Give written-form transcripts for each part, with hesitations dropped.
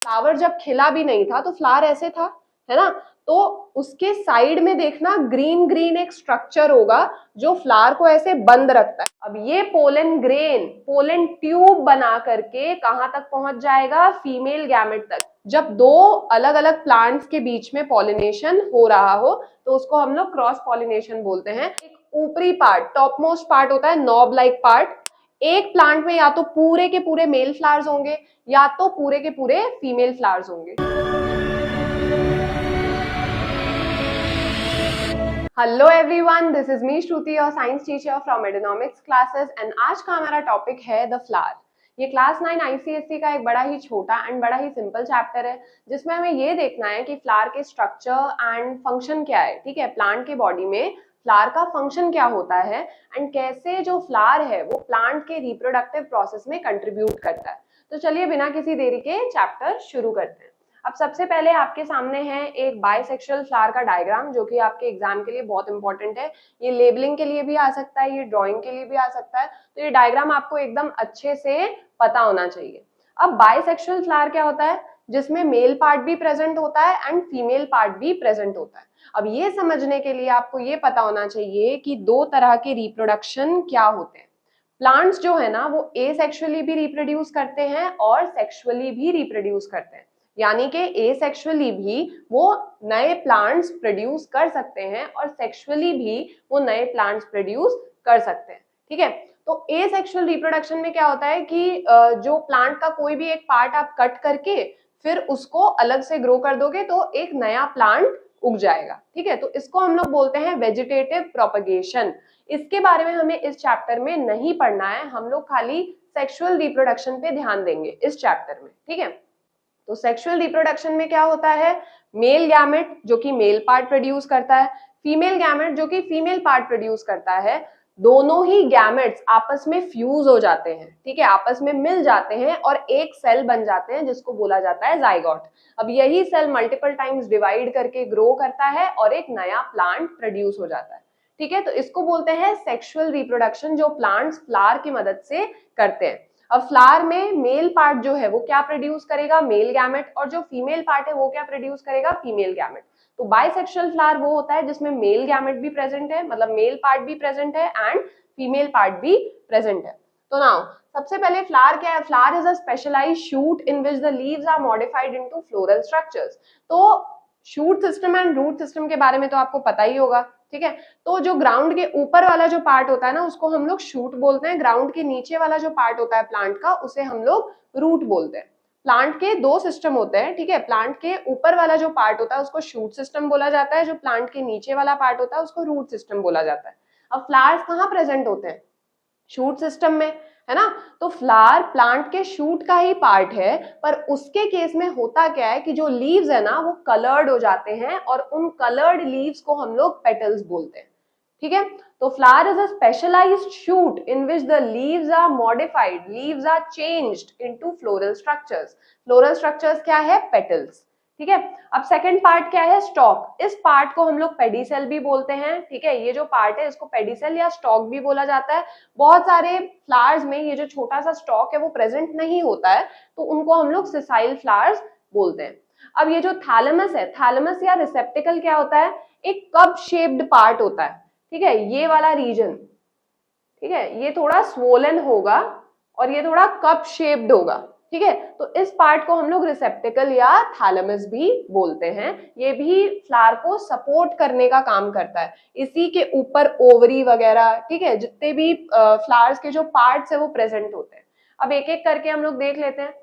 Flower जब खिला भी नहीं था तो फ्लावर ऐसे था, है ना। तो उसके साइड में देखना ग्रीन ग्रीन एक स्ट्रक्चर होगा जो फ्लावर को ऐसे बंद रखता है। अब ये पोलन ग्रेन, पोलन ट्यूब बना करके कहां तक पहुंच जाएगा, फीमेल गैमेट तक। जब दो अलग अलग प्लांट्स के बीच में पॉलिनेशन हो रहा हो तो उसको हम लोग क्रॉस पॉलिनेशन बोलते हैं। एक ऊपरी पार्ट, टॉप मोस्ट पार्ट होता है नॉब लाइक पार्ट। एक प्लांट में या तो पूरे के पूरे मेल फ्लावर्स होंगे या तो पूरे के पूरे फीमेल फ्लावर्स होंगे। Hello everyone, this is me Shruti, your science teacher from Edonomics classes, and आज का हमारा टॉपिक है द फ्लावर। ये क्लास 9 आईसीएसई का एक बड़ा ही छोटा एंड बड़ा ही सिंपल चैप्टर है जिसमें हमें ये देखना है कि फ्लावर के स्ट्रक्चर एंड फंक्शन क्या है। ठीक है, प्लांट के बॉडी में फ्लावर का फंक्शन क्या होता है एंड कैसे जो फ्लावर है वो प्लांट के रिप्रोडक्टिव प्रोसेस में कंट्रीब्यूट करता है। तो चलिए बिना किसी देरी के चैप्टर शुरू करते हैं। अब सबसे पहले आपके सामने है एक बाइसेक्सुअल फ्लावर का डायग्राम जो कि आपके एग्जाम के लिए बहुत इंपॉर्टेंट है। ये लेबलिंग के लिए भी आ सकता है, ये ड्राइंग के लिए भी आ सकता है, तो ये डायग्राम आपको एकदम अच्छे से पता होना चाहिए। अब बाइसेक्सुअल फ्लावर क्या होता है, जिसमें मेल पार्ट भी प्रेजेंट होता है एंड फीमेल पार्ट भी प्रेजेंट होता है। अब ये समझने के लिए आपको ये पता होना चाहिए कि दो तरह के रिप्रोडक्शन क्या होते हैं। प्लांट्स जो है ना वो एसेक्सुअली भी रिप्रोड्यूस करते हैं और सेक्सुअली भी रिप्रोड्यूस करते हैं, यानी कि एसेक्सुअली भी वो नए प्लांट्स प्रोड्यूस कर सकते हैं और सेक्सुअली भी वो नए प्लांट्स प्रोड्यूस कर सकते हैं। ठीक है, तो एसेक्सुअल रिप्रोडक्शन में क्या होता है कि जो प्लांट का कोई भी एक पार्ट आप कट करके फिर उसको अलग से ग्रो कर दोगे तो एक नया प्लांट उग जाएगा। ठीक है, तो इसको हम लोग बोलते हैं वेजिटेटिव प्रोपगेशन। इसके बारे में हमें इस चैप्टर में नहीं पढ़ना है, हम लोग खाली सेक्सुअल रिप्रोडक्शन पे ध्यान देंगे इस चैप्टर में। ठीक है, तो सेक्सुअल रिप्रोडक्शन में क्या होता है, मेल गैमेट जो कि मेल पार्ट प्रोड्यूस करता है, फीमेल गैमेट जो कि फीमेल पार्ट प्रोड्यूस करता है। दोनों ही गैमेट्स आपस में फ्यूज हो जाते हैं, ठीक है, आपस में मिल जाते हैं और एक सेल बन जाते हैं जिसको बोला जाता है जाइगोट। अब यही सेल मल्टीपल टाइम्स डिवाइड करके ग्रो करता है और एक नया प्लांट प्रोड्यूस हो जाता है। ठीक है, तो इसको बोलते हैं सेक्सुअल रिप्रोडक्शन जो प्लांट्स फ्लावर की मदद से करते हैं। अब फ्लावर में मेल पार्ट जो है वो क्या प्रोड्यूस करेगा, मेल गैमेट, और जो फीमेल पार्ट है वो क्या प्रोड्यूस करेगा, फीमेल गैमेट। तो बाइसेक्सुअल फ्लावर वो होता है जिसमें मेल गैमेट भी प्रेजेंट है, मतलब मेल पार्ट भी प्रेजेंट है एंड फीमेल पार्ट भी प्रेजेंट है। तो नाउ सबसे पहले फ्लावर क्या है, flower is a specialised shoot in which the leaves are modified into floral structures. तो shoot system and root system के बारे में तो आपको पता ही होगा। ठीक है, तो जो ग्राउंड के ऊपर वाला जो पार्ट होता है ना उसको हम लोग शूट बोलते हैं, ग्राउंड के नीचे वाला जो पार्ट होता है प्लांट का उसे हम लोग रूट बोलते हैं। प्लांट के दो सिस्टम होते हैं, ठीक है, प्लांट के ऊपर वाला जो पार्ट होता है उसको शूट सिस्टम बोला जाता है, जो प्लांट के नीचे वाला पार्ट होता है उसको रूट सिस्टम बोला जाता है। अब फ्लावर्स कहाँ प्रेजेंट होते हैं, शूट सिस्टम में, है ना। तो फ्लावर प्लांट के शूट का ही पार्ट है, पर उसके केस में होता क्या है कि जो लीव्स है ना वो कलर्ड हो जाते हैं और उन कलर्ड लीव्स को हम लोग पेटल्स बोलते हैं। ठीक है, तो flower is a specialised shoot in which the leaves are modified, leaves are changed into floral structures. Floral structures क्या है, पेटल्स। ठीक है, अब सेकंड पार्ट क्या है, स्टॉक। इस पार्ट को हम लोग पेडिसेल भी बोलते हैं। ठीक है, ये जो पार्ट है इसको पेडिसेल या स्टॉक भी बोला जाता है। बहुत सारे फ्लावर्स में ये जो छोटा सा स्टॉक है वो प्रेजेंट नहीं होता है, तो उनको हम लोग सिसाइल फ्लावर्स बोलते हैं। अब ये जो थैलेमस है, थैलेमस या रिसेप्टिकल क्या होता है, एक कप शेप्ड पार्ट होता है। ठीक है, ये वाला रीजन, ठीक है, ये थोड़ा स्वोलन होगा और ये थोड़ा कप शेप्ड होगा। ठीक है, तो इस पार्ट को हम लोग रिसेप्टिकल या थैलेमस भी बोलते हैं। ये भी फ्लावर को सपोर्ट करने का काम करता है, इसी के ऊपर ओवरी वगैरह, ठीक है, जितने भी फ्लावर्स के जो पार्ट्स है वो प्रेजेंट होते हैं। अब एक एक करके हम लोग देख लेते हैं।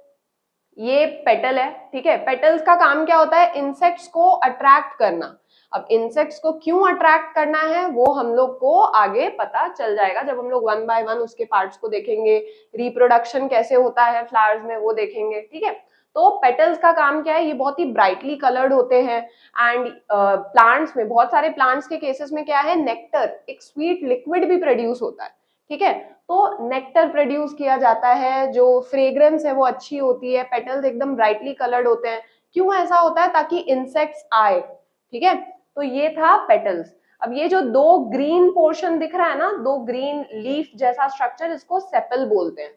ये पेटल है, ठीक है, पेटल्स का काम क्या होता है, इंसेक्ट्स को अट्रैक्ट करना। अब इंसेक्ट्स को क्यों अट्रैक्ट करना है वो हम लोग को आगे पता चल जाएगा जब हम लोग वन बाय वन उसके पार्ट्स को देखेंगे, रिप्रोडक्शन कैसे होता है फ्लावर्स में वो देखेंगे। ठीक है, तो पेटल्स का काम क्या है, ये बहुत ही ब्राइटली कलर्ड होते हैं एंड प्लांट्स में, बहुत सारे प्लांट्स के केसेस में क्या है, नेक्टर, एक स्वीट लिक्विड भी प्रोड्यूस होता है। ठीक है, तो नेक्टर प्रोड्यूस किया जाता है, जो फ्रेग्रेंस है वो अच्छी होती है, पेटल्स एकदम ब्राइटली कलर्ड होते हैं। क्यों ऐसा होता है, ताकि इंसेक्ट्स आए। ठीक है, तो ये था पेटल्स। अब ये जो दो ग्रीन पोर्शन दिख रहा है ना, दो ग्रीन लीफ जैसा स्ट्रक्चर, इसको सेपल बोलते हैं।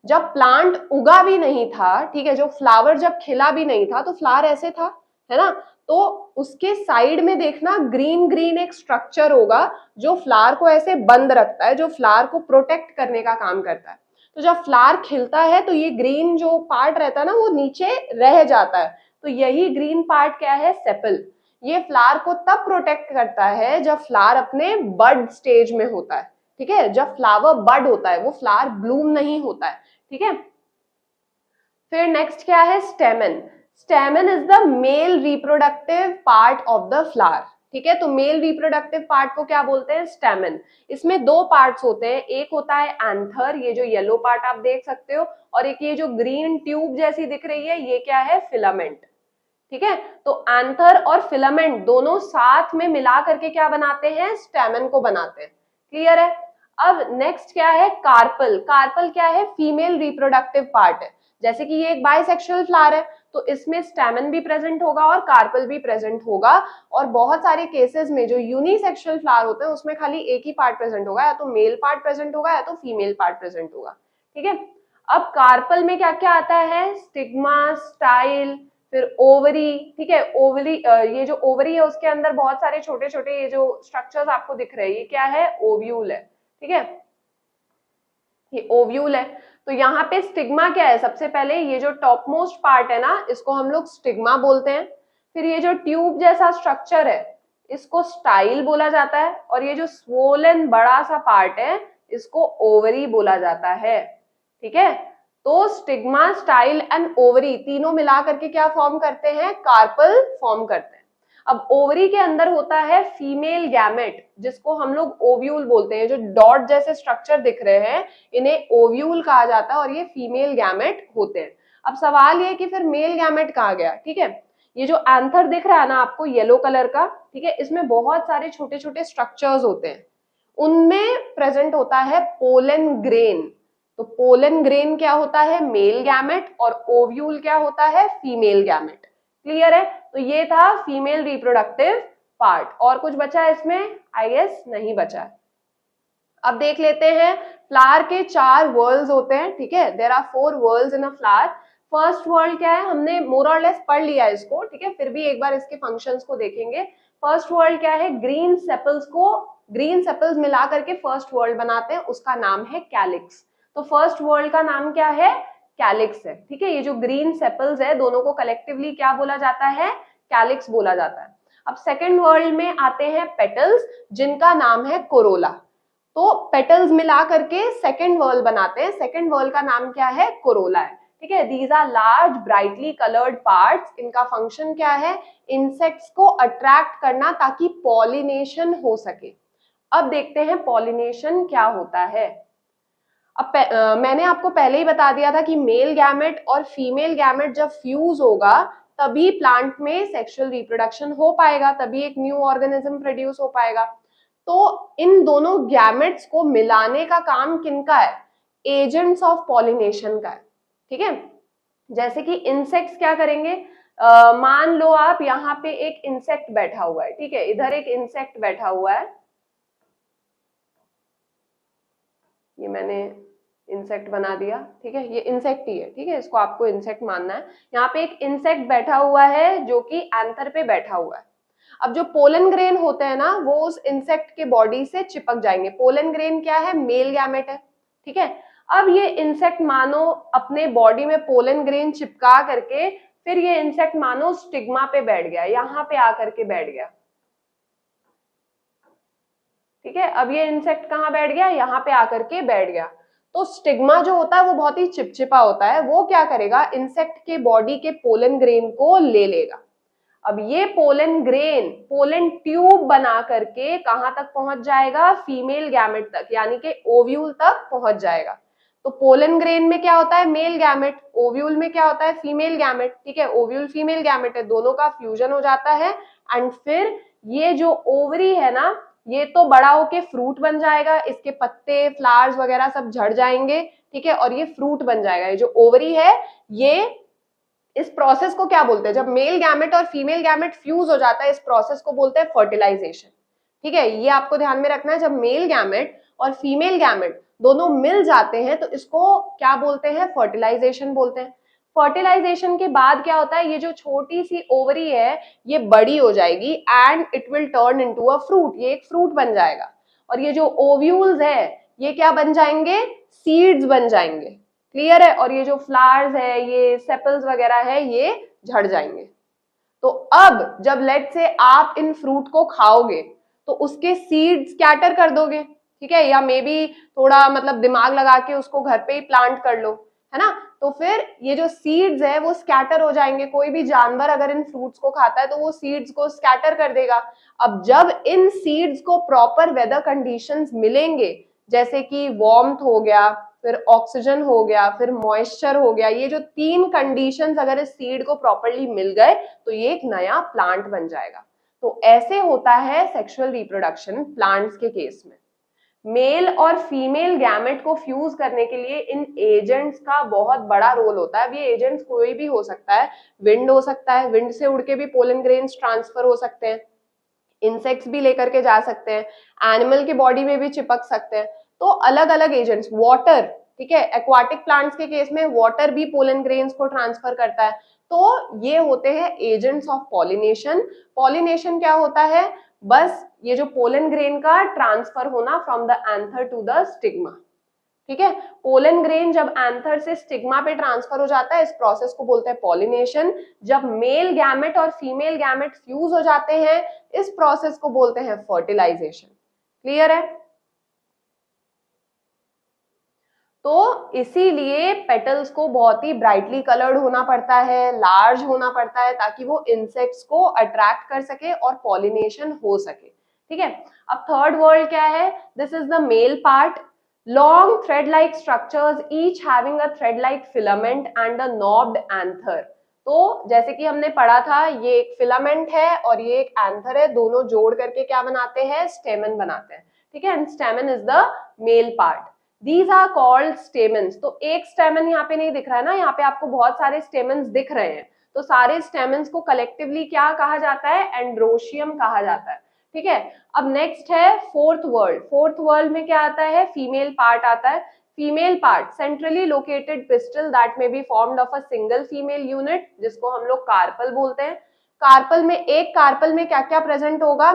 जब प्लांट उगा भी नहीं था, ठीक है, जो फ्लावर जब खिला भी नहीं था, तो फ्लावर ऐसे था, है ना, तो उसके साइड में देखना ग्रीन ग्रीन एक स्ट्रक्चर होगा जो फ्लावर को ऐसे बंद रखता है, जो फ्लावर को प्रोटेक्ट करने का काम करता है। तो जब फ्लावर खिलता है तो ये ग्रीन जो पार्ट रहता है ना, वो नीचे रह जाता है, तो यही ग्रीन पार्ट क्या है, सेपल। ये फ्लावर को तब प्रोटेक्ट करता है जब फ्लावर अपने बड स्टेज में होता है, ठीक है, जब फ्लावर बड होता है, वो फ्लावर ब्लूम नहीं होता है, ठीक है। फिर नेक्स्ट क्या है, स्टेमन। स्टेमन is the male reproductive part of the flower, ठीक है। तो मेल रिप्रोडक्टिव पार्ट को क्या बोलते हैं, स्टेमन। इसमें दो पार्ट्स होते हैं, एक होता है एंथर, ये जो येलो पार्ट आप देख सकते हो, और एक ये जो ग्रीन ट्यूब जैसी दिख रही है, ये क्या है, फिलामेंट, ठीक है। तो एंथर और फिलामेंट दोनों साथ में मिला करके क्या बनाते हैं, स्टेमन को बनाते हैं, क्लियर है। अब नेक्स्ट क्या है, कार्पल। कार्पल क्या है, फीमेल रिप्रोडक्टिव पार्ट है। जैसे कि ये एक बाइसेक्सुअल फ्लावर है, तो इसमें स्टेमन भी प्रेजेंट होगा और कार्पल भी प्रेजेंट होगा, और बहुत सारे केसेस में जो यूनिसेक्सुअल फ्लावर होते हैं उसमें खाली एक ही पार्ट प्रेजेंट होगा, या तो मेल पार्ट प्रेजेंट होगा या तो फीमेल पार्ट प्रेजेंट होगा, ठीक है। अब कार्पल में क्या क्या आता है, स्टिग्मा, स्टाइल, फिर ओवरी, ठीक है। ओवरी, ये जो ओवरी है उसके अंदर बहुत सारे छोटे छोटे ये जो स्ट्रक्चर्स आपको दिख रहे हैं, ये क्या है, ओव्यूल है, ठीक है, ये ओव्यूल है। तो यहाँ पे स्टिग्मा क्या है, सबसे पहले ये जो टॉप मोस्ट पार्ट है ना, इसको हम लोग स्टिग्मा बोलते हैं। फिर ये जो ट्यूब जैसा स्ट्रक्चर है, इसको स्टाइल बोला जाता है, और ये जो स्वोलन बड़ा सा पार्ट है, इसको ओवरी बोला जाता है, ठीक है। तो स्टिग्मा, स्टाइल एंड ओवरी तीनों मिला करके क्या फॉर्म करते हैं, कार्पल फॉर्म करते हैं। अब ओवरी के अंदर होता है फीमेल गैमेट, जिसको हम लोग ओव्यूल बोलते हैं। जो डॉट जैसे स्ट्रक्चर दिख रहे हैं, इन्हें ओव्यूल कहा जाता है, और ये फीमेल गैमेट होते हैं। अब सवाल ये कि फिर मेल गैमेट कहाँ गया, ठीक है। ये जो एंथर दिख रहा है ना आपको येलो कलर का, ठीक है, इसमें बहुत सारे छोटे छोटे स्ट्रक्चर्स होते हैं, उनमें प्रेजेंट होता है पोलन ग्रेन। तो पोलन ग्रेन क्या होता है, मेल गैमेट, और ओव्यूल क्या होता है, फीमेल गैमेट, क्लियर है। तो ये था फीमेल रिप्रोडक्टिव पार्ट। और कुछ बचा है इसमें, आई गेस नहीं बचा है। अब देख लेते हैं, फ्लावर के 4 वर्ल्स होते हैं, ठीक है, there are 4 whorls in a flower. First whorl क्या है, हमने मोर और लेस पढ़ लिया इसको, ठीक है, फिर भी एक बार इसके फंक्शंस को देखेंगे। फर्स्ट वर्ल्ड क्या है, ग्रीन सेपल्स को, ग्रीन सेपल्स मिला करके फर्स्ट वर्ल्ड बनाते हैं, उसका नाम है कैलिक्स। तो फर्स्ट वर्ल्ड का नाम क्या है, कैलिक्स है, ठीक है। ये जो ग्रीन सेपल्स है, दोनों को कलेक्टिवली क्या बोला जाता है, कैलिक्स बोला जाता है। अब सेकेंड वर्ल्ड में आते हैं पेटल्स, जिनका नाम है कोरोला। तो पेटल्स मिला करके सेकेंड वर्ल्ड बनाते हैं, सेकेंड वर्ल्ड का नाम क्या है, कोरोला है, ठीक है। These are large brightly coloured parts. इनका फंक्शन क्या है, इंसेक्ट्स को अट्रैक्ट करना ताकि पॉलिनेशन हो सके। अब देखते हैं पॉलिनेशन क्या होता है। अब मैंने आपको पहले ही बता दिया था कि मेल गैमेट और फीमेल गैमेट जब फ्यूज होगा तभी प्लांट में सेक्सुअल रिप्रोडक्शन हो पाएगा, तभी एक न्यू ऑर्गेनिज्म प्रोड्यूस हो पाएगा। तो इन दोनों गैमेट्स को मिलाने का काम किनका है, एजेंट्स ऑफ पॉलिनेशन का है, ठीक है। जैसे कि इंसेक्ट्स क्या करेंगे, मान लो आप यहाँ पे एक इंसेक्ट बैठा हुआ है, ठीक है, इधर एक इंसेक्ट बैठा हुआ है, ये मैंने इंसेक्ट बना दिया, ठीक है, ये इंसेक्ट ही है, ठीक है, इसको आपको इंसेक्ट मानना है। यहाँ पे एक इंसेक्ट बैठा हुआ है जो कि एंथर पे बैठा हुआ है। अब जो पोलन ग्रेन होते हैं ना, वो उस इंसेक्ट के बॉडी से चिपक जाएंगे। पोलन ग्रेन क्या है, मेल गैमेट है, ठीक है। अब ये इंसेक्ट मानो अपने बॉडी में पोलन ग्रेन चिपका करके, फिर ये इंसेक्ट मानो स्टिग्मा पे बैठ गया, यहाँ पे आकर के बैठ गया, ठीक है। अब ये इंसेक्ट कहाँ बैठ गया, यहाँ पे आकर के बैठ गया। तो स्टिग्मा जो होता है वो बहुत ही चिपचिपा होता है, वो क्या करेगा, इंसेक्ट के बॉडी के पोलन ग्रेन को ले लेगा। अब ये पोलन ग्रेन पोलन ट्यूब बना करके कहां तक पहुंच जाएगा, फीमेल गैमेट तक, यानी कि ओव्यूल तक पहुंच जाएगा। तो पोलन ग्रेन में क्या होता है, मेल गैमेट, ओव्यूल में क्या होता है, फीमेल गैमेट, ठीक है। ओव्यूल फीमेल गैमेट है, दोनों का फ्यूजन हो जाता है, एंड फिर ये जो ओवरी है ना, ये तो बड़ा होके फ्रूट बन जाएगा, इसके पत्ते, फ्लावर्स वगैरह सब झड़ जाएंगे, ठीक है, और ये फ्रूट बन जाएगा। ये जो ओवरी है, ये इस प्रोसेस को क्या बोलते हैं, जब मेल गैमेट और फीमेल गैमेट फ्यूज हो जाता है, इस प्रोसेस को बोलते हैं फर्टिलाइजेशन, ठीक है। ये आपको ध्यान में रखना है, जब मेल गैमेट और फीमेल गैमेट दोनों मिल जाते हैं तो इसको क्या बोलते हैं, फर्टिलाइजेशन बोलते हैं। फर्टिलाइजेशन के बाद क्या होता है, ये जो छोटी सी ओवरी है ये बड़ी हो जाएगी and it will turn into a fruit, ये एक फ्रूट बन जाएगा। और ये जो ओव्यूल्स है ये क्या बन जाएंगे, सीड्स बन जाएंगे। क्लियर है। और ये जो फ्लावर्स है, ये सेपल्स वगैरह है, ये झड़ जाएंगे। तो अब जब लेट से आप इन फ्रूट को खाओगे तो उसके सीड्स स्कैटर कर दोगे, ठीक है, या मे बी थोड़ा मतलब दिमाग लगा के उसको घर पे ही प्लांट कर लो, है ना। तो फिर ये जो सीड्स है वो स्कैटर हो जाएंगे। कोई भी जानवर अगर इन फ्रूट्स को खाता है तो वो सीड्स को स्कैटर कर देगा। अब जब इन सीड्स को प्रॉपर वेदर कंडीशंस मिलेंगे, जैसे कि वार्मथ हो गया, फिर ऑक्सीजन हो गया, फिर मॉइस्चर हो गया, ये जो 3 कंडीशंस अगर इस सीड को प्रॉपरली मिल गए तो ये एक नया प्लांट बन जाएगा। तो ऐसे होता है सेक्सुअल रिप्रोडक्शन प्लांट्स के केस में। मेल और फीमेल गैमेट को फ्यूज करने के लिए इन एजेंट्स का बहुत बड़ा रोल होता है। अब ये एजेंट्स कोई भी हो सकता है, विंड हो सकता है, विंड से उड़ के भी पोलन ग्रेन्स ट्रांसफर हो सकते हैं, इंसेक्ट्स भी लेकर के जा सकते हैं, एनिमल के बॉडी में भी चिपक सकते हैं। तो अलग अलग एजेंट्स, वाटर, ठीक है, एक्वाटिक प्लांट्स के केस में वाटर भी पोलन ग्रेन्स को ट्रांसफर करता है। तो ये होते हैं एजेंट्स ऑफ पॉलिनेशन। पॉलिनेशन क्या होता है, बस ये जो पोलन ग्रेन का ट्रांसफर होना from the anther to the stigma, ठीक है। पोलन ग्रेन जब एंथर से स्टिग्मा पे ट्रांसफर हो जाता है, इस प्रोसेस को बोलते हैं पॉलिनेशन। जब मेल गैमेट और फीमेल गैमेट फ्यूज हो जाते हैं, इस प्रोसेस को बोलते हैं फर्टिलाइजेशन। क्लियर है। तो इसीलिए पेटल्स को बहुत ही ब्राइटली कलर्ड होना पड़ता है, लार्ज होना पड़ता है, ताकि वो इंसेक्ट्स को अट्रैक्ट कर सके और पॉलिनेशन हो सके, ठीक है। अब थर्ड वर्ड क्या है, this is the male part. Long thread like structures each having a thread like filament and a नॉब्ड anther. तो जैसे कि हमने पढ़ा था, ये एक फिलामेंट है और ये एक एंथर है, दोनों जोड़ करके क्या बनाते हैं, स्टेमन बनाते हैं, ठीक है। And स्टेमन is the male part. These are called stamens। तो एक स्टेमन यहाँ पे नहीं दिख रहा है ना, यहाँ पे आपको बहुत सारे स्टेमन्स दिख रहे हैं। तो सारे स्टेमन्स को कलेक्टिवली क्या कहा जाता है, एंड्रोशियम कहा जाता है, ठीक है। अब नेक्स्ट है फोर्थ वर्ल्ड। फोर्थ वर्ल्ड में क्या आता है, फीमेल पार्ट आता है। Female part centrally located pistol that may be formed of a single female unit, जिसको हम लोग कार्पल बोलते हैं। कार्पल में, एक कार्पल में क्या क्या प्रेजेंट होगा,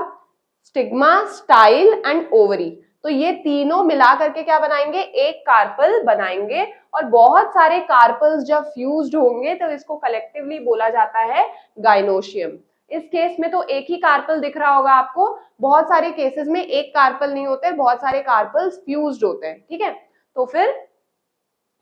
स्टिग्मा, स्टाइल एंड ओवरी। तो ये तीनों मिला करके क्या बनाएंगे, एक कार्पल बनाएंगे। और बहुत सारे कार्पल्स जब फ्यूज्ड होंगे तो इसको कलेक्टिवली बोला जाता है गाइनोशियम। इस केस में तो एक ही कार्पल दिख रहा होगा आपको, बहुत सारे केसेस में एक कार्पल नहीं होते, बहुत सारे कार्पल्स फ्यूज्ड होते हैं, ठीक है। तो फिर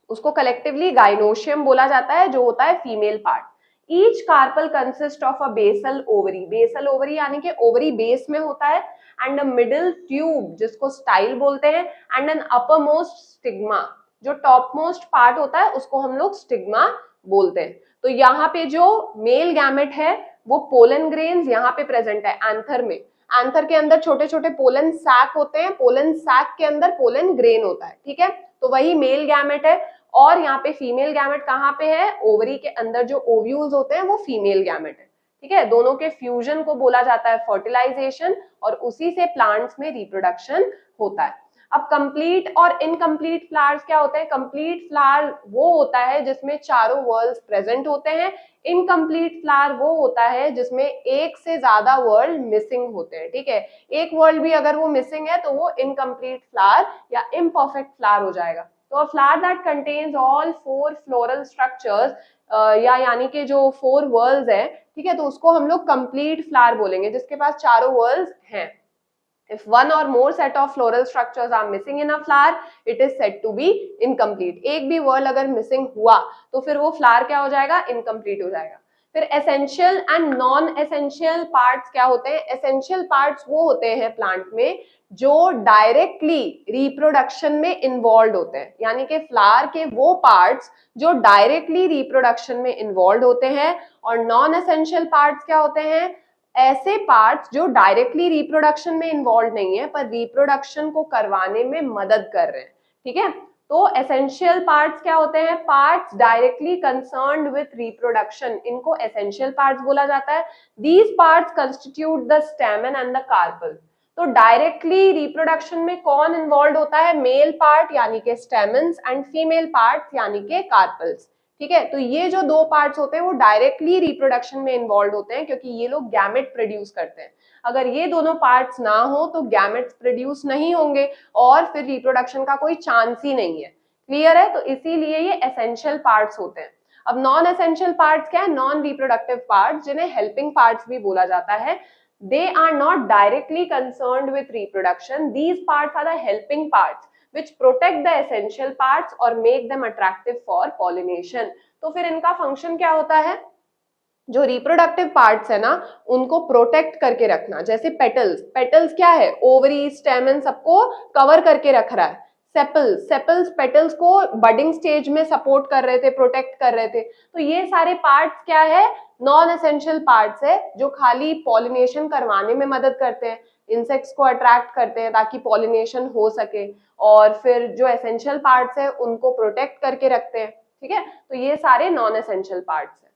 उसको कलेक्टिवली गाइनोशियम बोला जाता है, जो होता है female part. Each carpel consist of a basal ovary. Basal ovary यानी कि ओवरी बेस में होता है, एंड अ मिडिल ट्यूब जिसको स्टाइल बोलते हैं, and an upper most stigma. जो टॉप मोस्ट पार्ट होता है उसको हम लोग स्टिग्मा बोलते हैं। तो यहाँ पे जो मेल गैमेट है वो पोलन ग्रेन्स यहाँ पे प्रेजेंट है एंथर में। एंथर के अंदर छोटे छोटे पोलन सैक होते हैं, पोलन सैक के अंदर पोलन ग्रेन होता है, ठीक है। तो वही मेल गैमेट है। और यहाँ पे फीमेल गैमेट कहाँ पे है, ओवरी के अंदर जो ओव्यूल्स होते हैं वो फीमेल गैमेट है, ठीक है। दोनों के फ्यूजन को बोला जाता है फर्टिलाइजेशन, और उसी से प्लांट्स में रिप्रोडक्शन होता है। अब कंप्लीट और इनकम्प्लीट फ्लावर्स क्या होते हैं, कंप्लीट फ्लावर वो होता है जिसमें चारों वर्ल्स प्रेजेंट होते हैं। इनकम्प्लीट फ्लावर वो होता है जिसमें एक से ज्यादा वर्ल्ड मिसिंग होते हैं, ठीक है। एक वर्ल्ड भी अगर वो मिसिंग है तो वो इनकम्प्लीट फ्लावर या इम्परफेक्ट फ्लावर हो जाएगा। तो अ flower that contains all 4 floral structures, या यानी कि जो 4 वर्ल्स है, ठीक है, तो उसको हम लोग कंप्लीट फ्लावर बोलेंगे, जिसके पास चारों वर्ल्स हैं। If one or more set of floral structures are missing in a flower, it is said to be incomplete। एक भी वर्ल अगर मिसिंग हुआ तो फिर वो फ्लावर क्या हो जाएगा, इनकम्प्लीट हो जाएगा। फिर essential and non essential parts क्या होते हैं। एसेंशियल पार्ट्स वो होते हैं प्लांट में जो डायरेक्टली रिप्रोडक्शन में इन्वॉल्व होते हैं, यानी कि फ्लावर के वो पार्ट्स जो डायरेक्टली रिप्रोडक्शन में इन्वॉल्व होते हैं। और नॉन एसेंशियल पार्ट्स क्या होते हैं, ऐसे पार्ट्स जो डायरेक्टली रिप्रोडक्शन में इन्वॉल्व नहीं है पर रिप्रोडक्शन को करवाने में मदद कर रहे हैं, ठीक है। तो एसेंशियल पार्ट्स क्या होते हैं, parts directly concerned with reproduction, इनको एसेंशियल पार्ट्स बोला जाता है। These parts constitute the stamen and the carpel. तो डायरेक्टली रिप्रोडक्शन में कौन इन्वॉल्व होता है? मेल पार्ट यानी कि स्टेमन्स एंड फीमेल पार्ट यानी कि कार्पल्स। ठीक है, तो ये जो दो पार्ट्स होते हैं वो डायरेक्टली रिप्रोडक्शन में इन्वॉल्व होते हैं क्योंकि ये लोग गैमेट प्रोड्यूस करते हैं। अगर ये दोनों पार्ट्स ना हो तो गैमेट्स प्रोड्यूस नहीं होंगे और फिर रिप्रोडक्शन का कोई चांस ही नहीं है। क्लियर है? तो इसीलिए ये एसेंशियल पार्ट्स होते हैं। अब नॉन एसेंशियल पार्ट्स क्या है? नॉन रिप्रोडक्टिव पार्ट्स, जिन्हें हेल्पिंग पार्ट्स भी बोला जाता है। They are not directly concerned with reproduction. These parts are the helping parts which protect the essential parts or make them attractive for pollination. तो फिर इनका फंक्शन क्या होता है? जो रिप्रोडक्टिव पार्ट्स है ना, उनको प्रोटेक्ट करके रखना। जैसे पेटल्स, पेटल्स क्या है? ओवरी, स्टेमन सबको कवर करके रख रहा है। सेपल्स, सेपल्स पेटल्स को बडिंग स्टेज में सपोर्ट कर रहे थे, प्रोटेक्ट कर रहे थे। तो ये सारे पार्ट्स क्या है? नॉन एसेंशियल पार्ट्स है जो खाली पॉलिनेशन करवाने में मदद करते हैं, इंसेक्ट्स को अट्रैक्ट करते हैं ताकि पॉलिनेशन हो सके, और फिर जो एसेंशियल पार्ट्स है उनको प्रोटेक्ट करके रखते हैं। ठीक है, तो ये सारे नॉन एसेंशियल पार्ट्स है।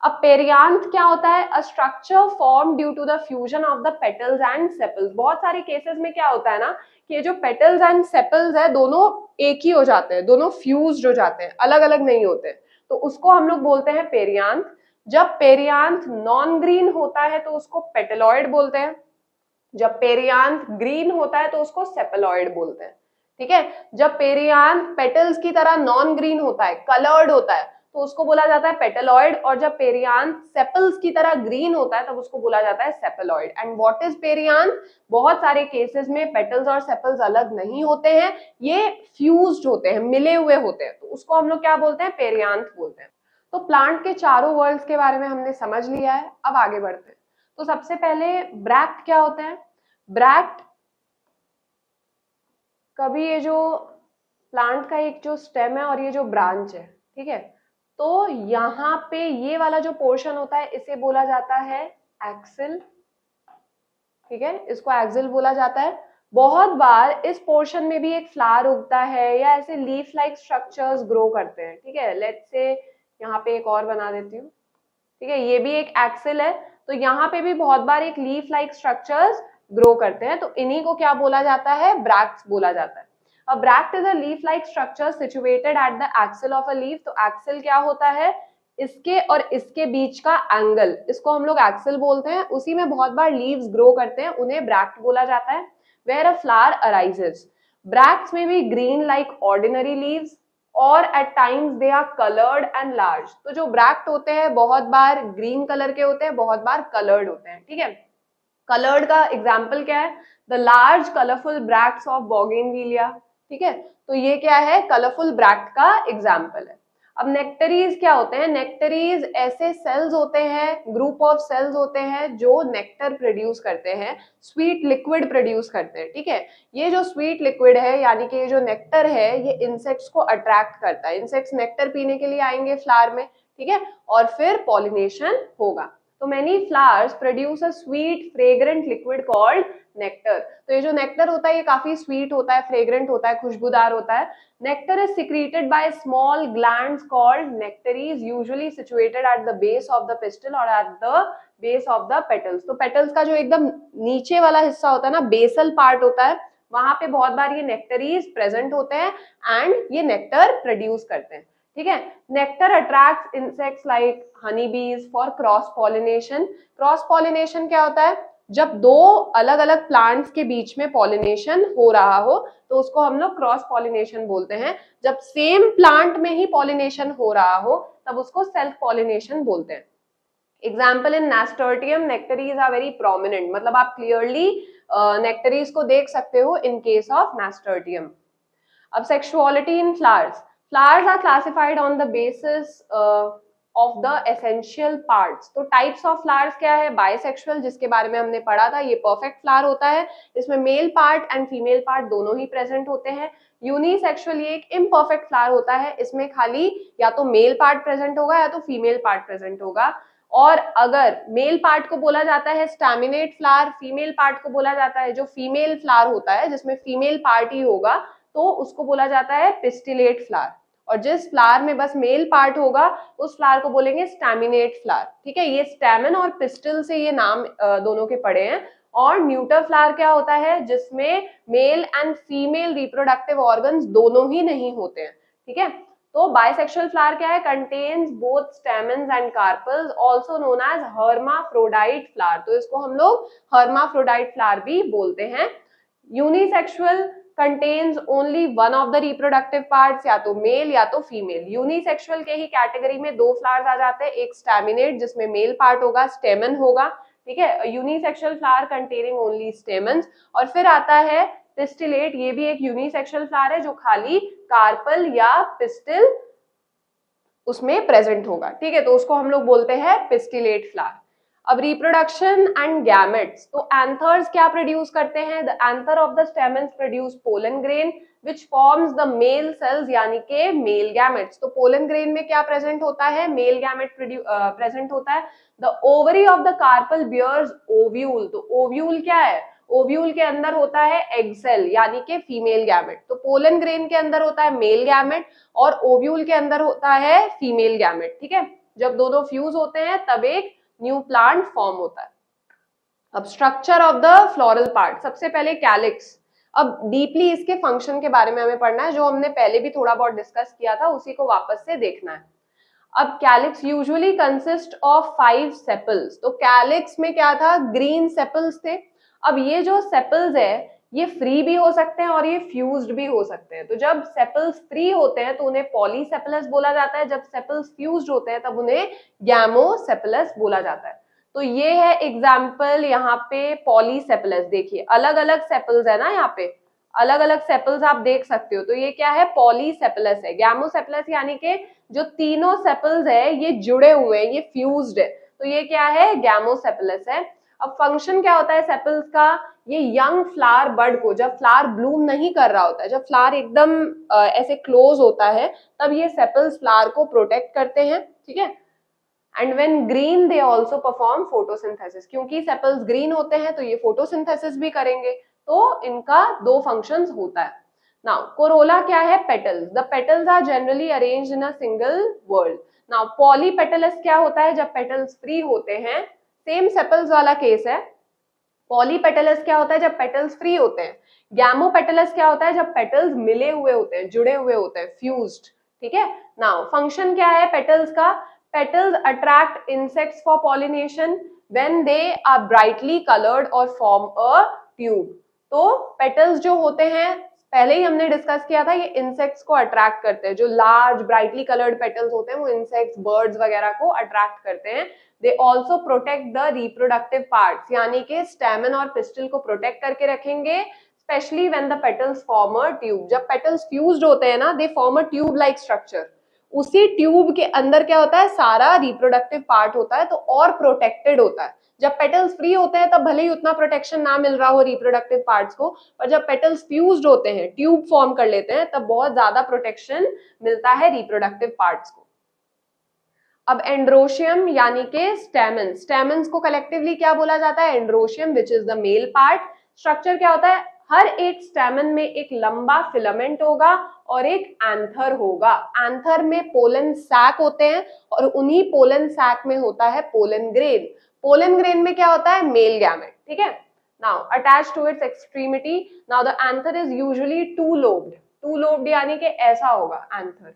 अब पेरियांथ क्या होता है? A structure form due to the fusion of the petals and sepals. बहुत सारे केसेस में क्या होता है ना कि ये जो पेटल्स एंड सेपल्स है दोनों एक ही हो जाते हैं, दोनों फ्यूज्ड हो जाते हैं, अलग अलग नहीं होते, तो उसको हम लोग बोलते हैं पेरियांथ। जब पेरियांथ नॉन ग्रीन होता है तो उसको पेटलॉइड बोलते हैं, जब पेरियांथ ग्रीन होता है तो उसको सेपलॉइड बोलते हैं। ठीक है, जब पेरियांथ पेटल्स की तरह नॉन ग्रीन होता है, कलर्ड होता है, तो उसको बोला जाता है पेटलॉइड, और जब पेरियांथ सेपल्स की तरह ग्रीन होता है तब उसको बोला जाता है sepaloid. And what is perianth? बहुत सारे केसेस में पेटल्स और सेपल्स अलग नहीं होते हैं, ये फ्यूज्ड होते हैं, मिले हुए होते हैं, तो उसको हम लोग क्या बोलते हैं? पेरियांथ बोलते हैं। तो प्लांट के चारों वर्ल्ड्स के बारे में हमने समझ लिया है, अब आगे बढ़ते हैं। तो सबसे पहले ब्रैक्ट क्या होते हैं? ब्रैक्ट कभी ये जो प्लांट का एक जो स्टेम है और ये जो ब्रांच है, ठीक है, तो यहाँ पे ये वाला जो पोर्शन होता है इसे बोला जाता है एक्सिल। ठीक है, इसको एक्सिल बोला जाता है। बहुत बार इस पोर्शन में भी एक फ्लावर उगता है या ऐसे लीफ लाइक स्ट्रक्चर्स ग्रो करते हैं। ठीक है, लेट्स से यहाँ पे एक और बना देती हूँ। ठीक है, ये भी एक एक्सिल है, तो यहाँ पे भी बहुत बार एक लीफ लाइक स्ट्रक्चर्स ग्रो करते हैं, तो इन्हीं को क्या बोला जाता है? ब्रैक्ट्स बोला जाता है। A bract is a leaf-like structure situated at the axil of a leaf. तो axil क्या होता है? इसके और इसके बीच का एंगल, इसको हम लोग एक्सिल बोलते हैं। उसी में बहुत बार लीव्स ग्रो करते हैं, उन्हें ब्रैक्ट बोला जाता है। Where a flower arises, bracts may be green like ordinary leaves और at times they are colored and large. तो जो ब्रैक्ट होते हैं बहुत बार ग्रीन कलर के होते हैं, बहुत बार कलर्ड होते हैं। ठीक है, कलर्ड का एग्जाम्पल क्या है? The large colourful bracts of bougainvillea. ठीक है, तो ये क्या है? कलरफुल ब्रैक्ट का एग्जाम्पल है। अब नेक्टरीज क्या होते हैं? नेक्टरीज ऐसे सेल्स होते हैं, ग्रुप ऑफ सेल्स होते हैं जो नेक्टर प्रोड्यूस करते हैं, स्वीट लिक्विड प्रोड्यूस करते हैं। ठीक है, ये जो स्वीट लिक्विड है यानी कि ये जो नेक्टर है ये इंसेक्ट्स को अट्रैक्ट करता है। इंसेक्ट्स नेक्टर पीने के लिए आएंगे फ्लावर में, ठीक है, और फिर पॉलिनेशन होगा। तो many flowers produce a sweet fragrant liquid called nectar. तो ये जो नेक्टर होता है ये काफी स्वीट होता है, फ्रेग्रेंट होता है, खुशबूदार होता है। Nectar is secreted by small glands called nectaries, usually situated at the base of the pistil और at the base of the petals. तो पेटल्स का जो एकदम नीचे वाला हिस्सा होता है ना, बेसल पार्ट होता है, वहां पे बहुत बार ये नेक्टरीज प्रेजेंट होते हैं एंड ये नेक्टर प्रोड्यूस करते हैं। ठीक है, nectar attracts insects like honey bees for cross pollination. Cross pollination क्या होता है? जब दो अलग अलग प्लांट्स के बीच में पॉलिनेशन हो रहा हो तो उसको हम लोग क्रॉस पॉलिनेशन बोलते हैं। जब सेम प्लांट में ही पॉलिनेशन हो रहा हो तब उसको सेल्फ पॉलिनेशन बोलते हैं। Example in nasturtium nectaries are very prominent, मतलब आप क्लियरली नेक्टरीज को देख सकते हो इन केस ऑफ नास्टर्टियम। अब sexuality in flowers. Flowers are classified on the basis of the essential parts. तो types of flowers क्या है? Bisexual, जिसके बारे में हमने पढ़ा था, ये perfect flower होता है, इसमें male part and female part दोनों ही प्रेजेंट होते हैं। यूनिसेक्सुअल ये एक इम्परफेक्ट फ्लावर होता है, इसमें खाली या तो मेल पार्ट प्रेजेंट होगा या तो फीमेल पार्ट प्रेजेंट होगा। और अगर मेल पार्ट को बोला जाता है स्टैमिनेट फ्लावर, फीमेल पार्ट को बोला जाता है जो फीमेल फ्लावर होता है जिसमें फीमेल पार्ट ही होगा, तो उसको बोला जाता है पिस्टिलेट फ्लावर। और जिस फ्लावर में बस मेल पार्ट होगा उस फ्लावर को बोलेंगे स्टैमिनेट फ्लावर। ठीक है, ये स्टैमेन और पिस्टल से ये नाम दोनों के पड़े हैं। और न्यूटर फ्लावर क्या होता है, जिसमें male and female reproductive organs दोनों ही नहीं होते हैं। ठीक है, तो बाइसेक्सुअल फ्लावर क्या है, contains both stamens and carpels, also known as hermaphrodite flower. तो इसको हम लोग हर्माफ्रोडाइट फ्लावर भी बोलते हैं। Unisexual contains only one of the reproductive parts, या तो मेल या तो फीमेल। यूनिसेक्सुअल के ही कैटेगरी में दो फ्लावर्स आ जाते हैं, एक स्टैमिनेट जिसमें मेल पार्ट होगा, स्टेमन होगा। ठीक है, unisexual flower containing only stamens. और फिर आता है पिस्टिलेट, ये भी एक यूनिसेक्सुअल फ्लावर है जो खाली कार्पल या पिस्टिल उसमें प्रेजेंट होगा। ठीक है, तो उसको हम लोग बोलते हैं पिस्टिलेट फ्लावर। अब रिप्रोडक्शन एंड गैमेट्स, तो एंथर्स क्या प्रोड्यूस करते हैं, the anther of the stamens produce pollen grain which forms the male cells, यानी के मेल गैमेट्स। तो पोलन ग्रेन में क्या प्रेजेंट होता है, मेल गैमेट प्रेजेंट होता है। The ovary of the carpel bears ovule, तो ओव्यूल क्या है, ओव्यूल के अंदर होता है एग सेल यानी कि फीमेल गैमेट। तो पोलन ग्रेन के अंदर होता है मेल गैमेट और ओव्यूल के अंदर होता है फीमेल गैमेट। ठीक है, जब दोनों फ्यूज होते हैं तब एक न्यू प्लांट फॉर्म होता है। अब structure of the floral part, सबसे पहले कैलिक्स। अब डीपली इसके फंक्शन के बारे में हमें पढ़ना है, जो हमने पहले भी थोड़ा बहुत डिस्कस किया था, उसी को वापस से देखना है। अब calyx usually consist of 5 sepals. तो कैलिक्स में क्या था, ग्रीन सेपल्स थे। अब ये जो सेपल्स है ये फ्री भी हो सकते हैं और ये फ्यूज्ड भी हो सकते हैं। तो जब सेपल्स फ्री होते हैं तो उन्हें पॉलीसेपलस बोला जाता है, जब सेपल्स फ्यूज्ड होते हैं तब उन्हें गैमोसेपलस बोला जाता है। तो ये है एग्जाम्पल यहाँ पे पॉलीसेपलस। देखिए अलग अलग सेपल्स है ना, यहाँ पे अलग अलग सेपल्स आप देख सकते हो। तो ये क्या है, पॉलीसेपलस है। गैमोसेपलस यानी कि जो तीनों सेपल्स है ये जुड़े हुए हैं, ये फ्यूज्ड है, तो ये क्या है, गैमोसेपलस है। अब फंक्शन क्या होता है सेपल्स का, ये यंग फ्लावर बड को, जब फ्लावर ब्लूम नहीं कर रहा होता है, जब फ्लावर एकदम ऐसे क्लोज होता है, तब ये सेपल्स फ्लावर को प्रोटेक्ट करते हैं। ठीक है, and when green they also perform photosynthesis, क्योंकि सेपल्स ग्रीन होते हैं तो ये फोटोसिंथेसिस भी करेंगे। तो इनका दो फंक्शंस होता है। नाउ कोरोला क्या है, petals. The petals are generally arranged in a single whorl. Now polypetalous क्या होता है, जब पेटल्स फ्री होते हैं, सेम सेपल्स वाला केस है। पॉलीपेटलस क्या होता है, जब पेटल्स फ्री होते हैं। गैमोपेटलस क्या होता है, जब पेटल्स मिले हुए होते हैं, जुड़े हुए होते हैं, फ्यूज्ड। ठीक है, नाउ फंक्शन क्या है पेटल्स का, petals attract insects for pollination when they are brightly colored or form a tube। तो petals जो होते हैं, पहले ही हमने डिस्कस किया था, ये इंसेक्ट्स को अट्रैक्ट करते हैं। जो लार्ज ब्राइटली कलर्ड पेटल्स होते हैं वो इंसेक्ट्स, बर्ड्स वगैरह को अट्रैक्ट करते हैं। They also protect the reproductive parts, यानी कि स्टेमन और पिस्टल को प्रोटेक्ट करके रखेंगे, specially when the petals form a tube. जब पेटल्स फ्यूज्ड होते हैं ना, they form a tube like structure. उसी ट्यूब के अंदर क्या होता है, सारा रिप्रोडक्टिव पार्ट होता है, तो और प्रोटेक्टेड होता है। जब पेटल्स फ्री होते हैं तब भले ही उतना प्रोटेक्शन ना मिल रहा हो रिप्रोडक्टिव पार्ट्स को, पर जब पेटल्स फ्यूज्ड होते हैं, ट्यूब फॉर्म कर लेते हैं, तब बहुत ज्यादा प्रोटेक्शन मिलता है रिप्रोडक्टिव पार्ट्स को। अब एंड्रोशियम यानी कि स्टेमन्स, स्टेमन्स को कलेक्टिवली क्या बोला जाता है, androecium which is the male part. Structure क्या होता है, हर एक स्टेमन में एक लंबा फिलामेंट होगा और एक एंथर होगा। एंथर में पोलन सैक होते हैं और उन्हीं पोलन सैक में होता है पोलन ग्रेन। पोलन ग्रेन में क्या होता है, मेल गैमेट। ठीक है, now attach to its extremity, now the anther is usually two lobed यानी कि ऐसा होगा, एंथर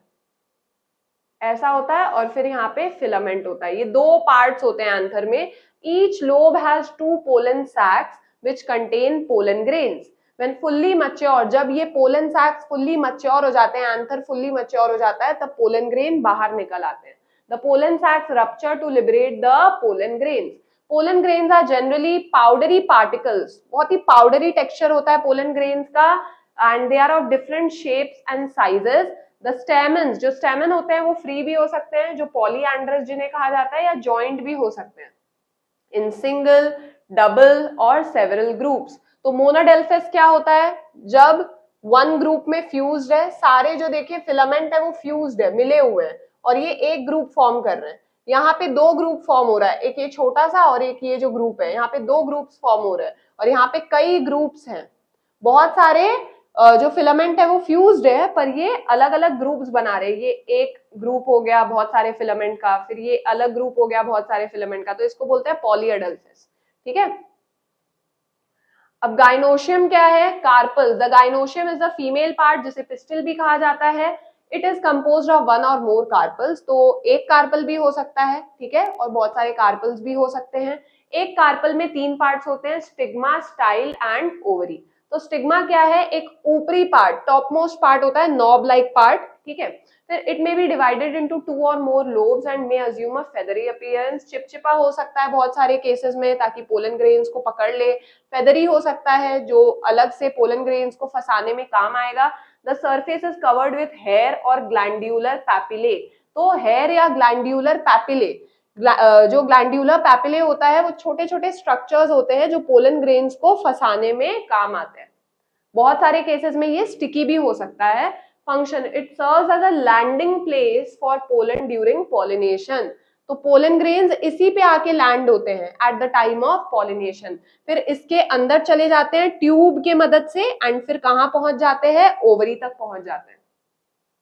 ऐसा होता है और फिर यहाँ पे फिलामेंट होता है। ये दो पार्ट्स होते हैं एंथर में। Each lobe has 2 pollen sacs which contain pollen grains when fully mature। जब ये पोलन सैक्स फुल्ली मैच्योर हो जाते हैं, एंथर फुल्ली मैच्योर हो जाता है, तब पोलन ग्रेन बाहर निकल आते हैं। The pollen sacs rupture to liberate the pollen grains. Pollen grains are generally powdery particles, बहुत ही पाउडरी टेक्सचर होता है पोलन ग्रेन्स का, and they are of different shapes and sizes. The stamens, जो स्टेमन होते हैं वो फ्री भी हो सकते हैं, जो पॉलीएंड्रस जिन्हें कहा जाता है, या जॉइंट भी हो सकते हैं, इन सिंगल, डबल और सेवरल ग्रुप्स। तो मोनाडेल्फिस क्या होता है, जब वन ग्रुप में फ्यूज्ड है, सारे जो देखिए फिलामेंट है वो फ्यूज्ड है, मिले हुए हैं, और ये एक ग्रुप फॉर्म कर रहे हैं। यहाँ पे 2 ग्रुप फॉर्म हो रहा है, एक ये छोटा सा और एक ये जो ग्रुप है, यहाँ पे 2 ग्रुप्स फॉर्म हो रहे हैं, और यहाँ पे कई ग्रुप्स हैं, बहुत सारे जो फिलामेंट है वो फ्यूज्ड है, पर ये अलग अलग ग्रुप्स बना रहे हैं। ये एक ग्रुप हो गया बहुत सारे फिलामेंट का, फिर ये अलग ग्रुप हो गया बहुत सारे फिलामेंट का, तो इसको बोलते हैं पॉलीएडल्सिस। ठीक है। अब गाइनोशियम क्या है? Carpel. The gynoecium is the female part, जिसे पिस्टिल भी कहा जाता है। It is composed of one or more carpals. तो एक कार्पल भी हो सकता है, ठीक है, और बहुत सारे कार्पल्स भी हो सकते हैं। एक कार्पल में 3 पार्ट्स होते हैं, स्टिग्मा, स्टाइल एंड ओवरी। तो स्टिग्मा क्या है? एक ऊपरी पार्ट, टॉप मोस्ट पार्ट होता है, नॉब लाइक पार्ट, ठीक है। फिर it may be divided into 2 or more lobes and may assume a feathery appearance. चिपचिपा हो सकता है बहुत सारे केसेस में, ताकि पोलन ग्रेन्स को पकड़ ले। फेदरी हो सकता है, जो अलग से पोलन ग्रेन्स को फंसाने में काम आएगा। The surface is covered with hair or glandular papillae. तो हेयर या ग्लैंड्यूलर पैपिले, जो ग्लैंड्यूलर पैपिले होता है वो छोटे छोटे स्ट्रक्चर्स होते हैं जो पोलन ग्रेन्स को फंसाने में काम आते हैं। बहुत सारे केसेस में ये स्टिकी भी हो सकता है। Function, it serves as a landing place for pollen during pollination. तो पोलन ग्रेन्स इसी पे आके लैंड होते हैं at the time of pollination. फिर इसके अंदर चले जाते हैं ट्यूब के मदद से, एंड फिर कहाँ पहुंच जाते हैं? ओवरी तक पहुंच जाते हैं।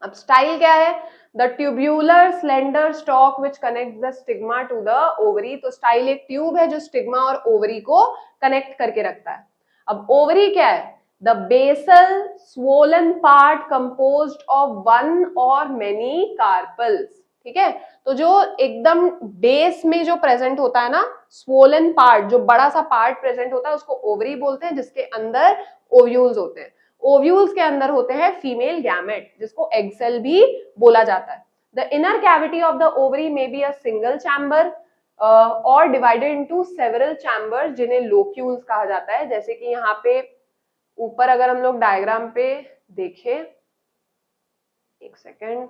अब स्टाइल क्या है? The tubular slender stalk which connect the stigma to the ovary. तो स्टाइल एक ट्यूब है जो स्टिग्मा और ओवरी को कनेक्ट करके रखता है। अब ओवरी क्या है? The basal swollen part composed of one or many carpels. ठीक है। तो जो एकदम बेस में जो प्रेजेंट होता है ना, स्वोलन पार्ट, जो बड़ा सा पार्ट प्रेजेंट होता है, उसको ओवरी बोलते हैं, जिसके अंदर ओव्यूल्स होते हैं। ओव्यूल्स के अंदर होते हैं फीमेल गैमेट, जिसको एग सेल भी बोला जाता है। The inner cavity of the ovary may be a single chamber और डिवाइडेड इनटू सेवरल चैम्बर्स, जिन्हें लोक्यूल्स कहा जाता है। जैसे कि यहाँ पे ऊपर अगर हम लोग डायग्राम पे देखें, एक सेकेंड,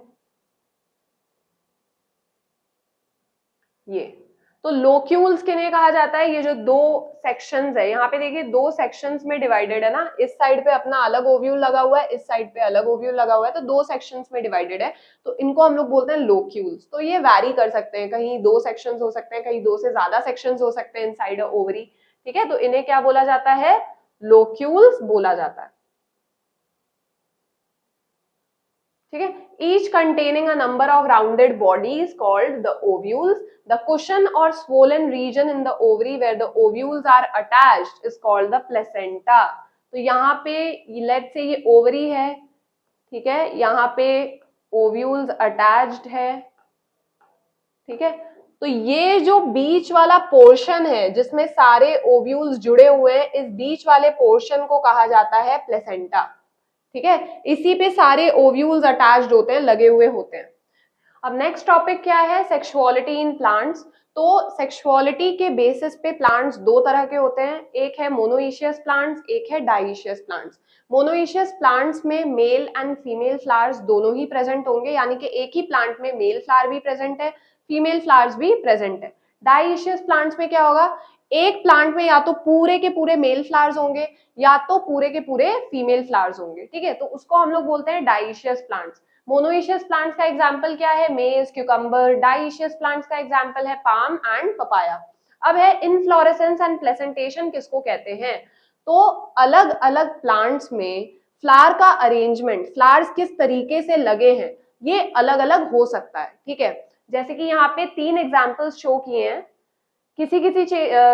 ये तो लोक्यूल्स किन्हें कहा जाता है? ये जो 2 सेक्शंस है, यहाँ पे देखिए 2 सेक्शंस में डिवाइडेड है ना, इस साइड पे अपना अलग ओव्यूल लगा हुआ है, इस साइड पे अलग ओव्यूल लगा हुआ है, तो 2 सेक्शंस में डिवाइडेड है, तो इनको हम लोग बोलते हैं लोक्यूल्स। तो ये वैरी कर सकते हैं, कहीं 2 सेक्शंस हो सकते हैं, कहीं 2 से ज्यादा सेक्शंस हो सकते हैं इनसाइड अ ओवरी। ठीक है, तो इन्हें क्या बोला जाता है? लोक्यूल्स बोला जाता है। ठीक है। Each containing a number of rounded bodies called the ovules. The cushion or swollen region in the ovary where the ovules are attached is called the placenta. तो यहाँ पे लेट्स से ये ओवरी है, ठीक है, यहाँ पे ओव्यूल्स अटैच्ड है, ठीक है। तो ये जो बीच वाला पोर्शन है जिसमें सारे ओव्यूल्स जुड़े हुए हैं, इस बीच वाले पोर्शन को कहा जाता है प्लेसेंटा। ठीक है, इसी पे सारे ओव्यूल्स अटैच्ड होते हैं, लगे हुए होते हैं। अब नेक्स्ट टॉपिक क्या है? Sexuality in plants. तो सेक्सुअलिटी के बेसिस पे प्लांट्स 2 तरह के होते हैं, एक है मोनोइशियस प्लांट्स, एक है डाइशियस प्लांट्स। मोनोइशियस प्लांट्स में मेल एंड फीमेल फ्लावर्स दोनों ही प्रेजेंट होंगे, यानी कि एक ही प्लांट में मेल फ्लावर भी प्रेजेंट है, फीमेल फ्लावर्स भी प्रेजेंट है। डाइशियस प्लांट्स में क्या होगा? एक प्लांट में या तो पूरे के पूरे मेल फ्लावर्स होंगे या तो पूरे के पूरे फीमेल फ्लावर्स होंगे। ठीक है, तो उसको हम लोग बोलते हैं डाइशियस प्लांट्स। मोनोइशियस प्लांट्स का एग्जांपल क्या है? मेज, क्यूकम्बर। डाइशियस प्लांट्स का एग्जांपल है पाम एंड पपाया। अब है इनफ्लोरेसेंस एंड प्लेसेंटेशन किसको कहते हैं? तो अलग अलग प्लांट्स में फ्लावर का अरेंजमेंट, फ्लावर्स किस तरीके से लगे हैं, ये अलग अलग हो सकता है। ठीक है, जैसे कि यहाँ पे 3 एग्जाम्पल्स शो किए हैं। किसी किसी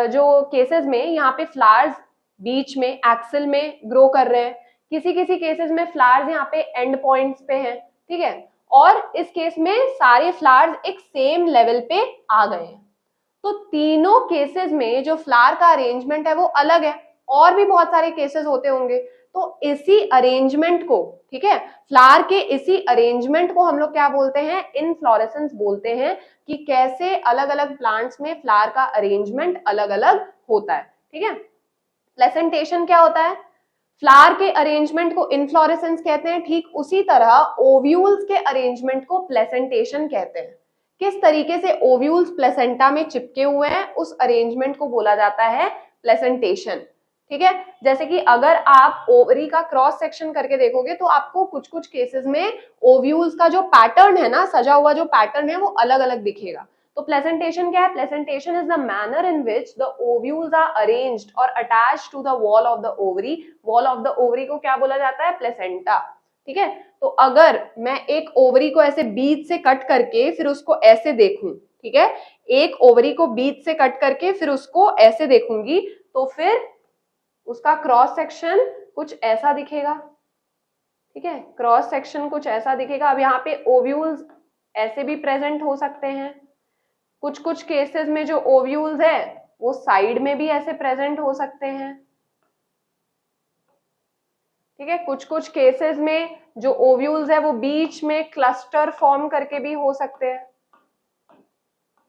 जो केसेस में यहाँ पे फ्लावर्स बीच में एक्सिल में ग्रो कर रहे हैं, किसी किसी केसेस में फ्लावर्स यहाँ पे एंड पॉइंट्स पे हैं। ठीक है, और इस केस में सारे फ्लावर्स एक सेम लेवल पे आ गए हैं। तो तीनों केसेस में जो फ्लावर का अरेंजमेंट है वो अलग है, और भी बहुत सारे केसेस होते होंगे। तो इसी अरेंजमेंट को, ठीक है, फ्लावर के इसी अरेंजमेंट को हम लोग क्या बोलते हैं? इनफ्लोरेसेंस बोलते हैं, कि कैसे अलग अलग प्लांट्स में फ्लावर का अरेंजमेंट अलग अलग होता है। ठीक है, प्लेसेंटेशन क्या होता है? फ्लावर के अरेंजमेंट को इनफ्लोरेसेंस कहते हैं, ठीक उसी तरह ओव्यूल्स के अरेंजमेंट को प्लेसेंटेशन कहते हैं। किस तरीके से ओव्यूल्स प्लेसेंटा में चिपके हुए हैं, उस अरेंजमेंट को बोला जाता है प्लेसेंटेशन। ठीक है, जैसे कि अगर आप ओवरी का क्रॉस सेक्शन करके देखोगे तो आपको कुछ कुछ केसेस में ओव्यूल्स का जो पैटर्न है ना, सजा हुआ जो पैटर्न है, वो अलग अलग दिखेगा। तो प्लेसेंटेशन क्या है? Placentation is the manner in which the ovules are arranged or attached to the wall of the ovary. Wall of the ovary को क्या बोला जाता है? प्लेसेंटा। ठीक है, तो अगर मैं एक ओवरी को ऐसे बीच से कट करके फिर उसको ऐसे देखूं, ठीक है, एक ओवरी को बीच से कट करके फिर उसको ऐसे देखूंगी, तो फिर उसका क्रॉस सेक्शन कुछ ऐसा दिखेगा। ठीक है, क्रॉस सेक्शन कुछ ऐसा दिखेगा। अब यहाँ पे ओव्यूल्स ऐसे भी प्रेजेंट हो सकते हैं, कुछ कुछ केसेस में जो ओव्यूल्स है वो साइड में भी ऐसे प्रेजेंट हो सकते हैं। ठीक है, कुछ कुछ केसेस में जो ओव्यूल्स है वो बीच में क्लस्टर फॉर्म करके भी हो सकते हैं।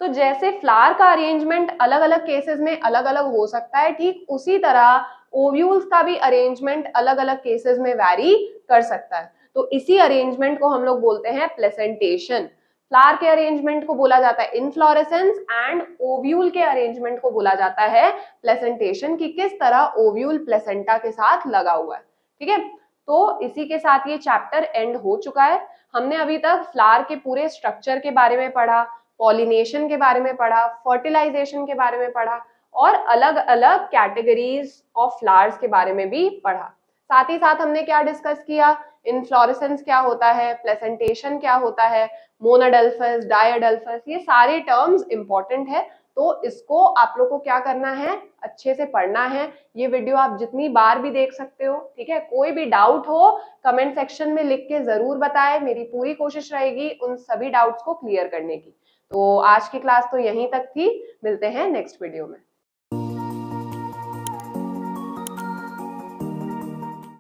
तो जैसे फ्लावर का अरेंजमेंट अलग अलग केसेस में अलग अलग हो सकता है, ठीक उसी तरह ओव्यूल्स का भी अरेंजमेंट अलग अलग केसेस में वैरी कर सकता है। तो इसी अरेंजमेंट को हम लोग बोलते हैं प्लेसेंटेशन। फ्लावर के अरेंजमेंट को बोला जाता है इनफ्लोरेसेंस एंड ओव्यूल के अरेंजमेंट को बोला जाता है प्लेसेंटेशन, कि किस तरह ओव्यूल प्लेसेंटा के साथ लगा हुआ है। ठीक है, तो इसी के साथ ये चैप्टर एंड हो चुका है। हमने अभी तक फ्लावर के पूरे स्ट्रक्चर के बारे में पढ़ा, पॉलिनेशन के बारे में पढ़ा, फर्टिलाइजेशन के बारे में पढ़ा और अलग अलग कैटेगरीज ऑफ फ्लावर्स के बारे में भी पढ़ा। साथ ही साथ हमने क्या डिस्कस किया? इनफ्लोरेसेंस क्या होता है, प्लेसेंटेशन क्या होता है, मोनोडेल्फस, डायोडेल्फस, ये सारे टर्म्स इंपॉर्टेंट है। तो इसको आप लोग को क्या करना है? अच्छे से पढ़ना है। ये वीडियो आप जितनी बार भी देख सकते हो। ठीक है, कोई भी डाउट हो कमेंट सेक्शन में लिख के जरूर बताएं। मेरी पूरी कोशिश रहेगी उन सभी डाउट्स को क्लियर करने की। तो आज की क्लास तो यहीं तक थी, मिलते हैं नेक्स्ट वीडियो में।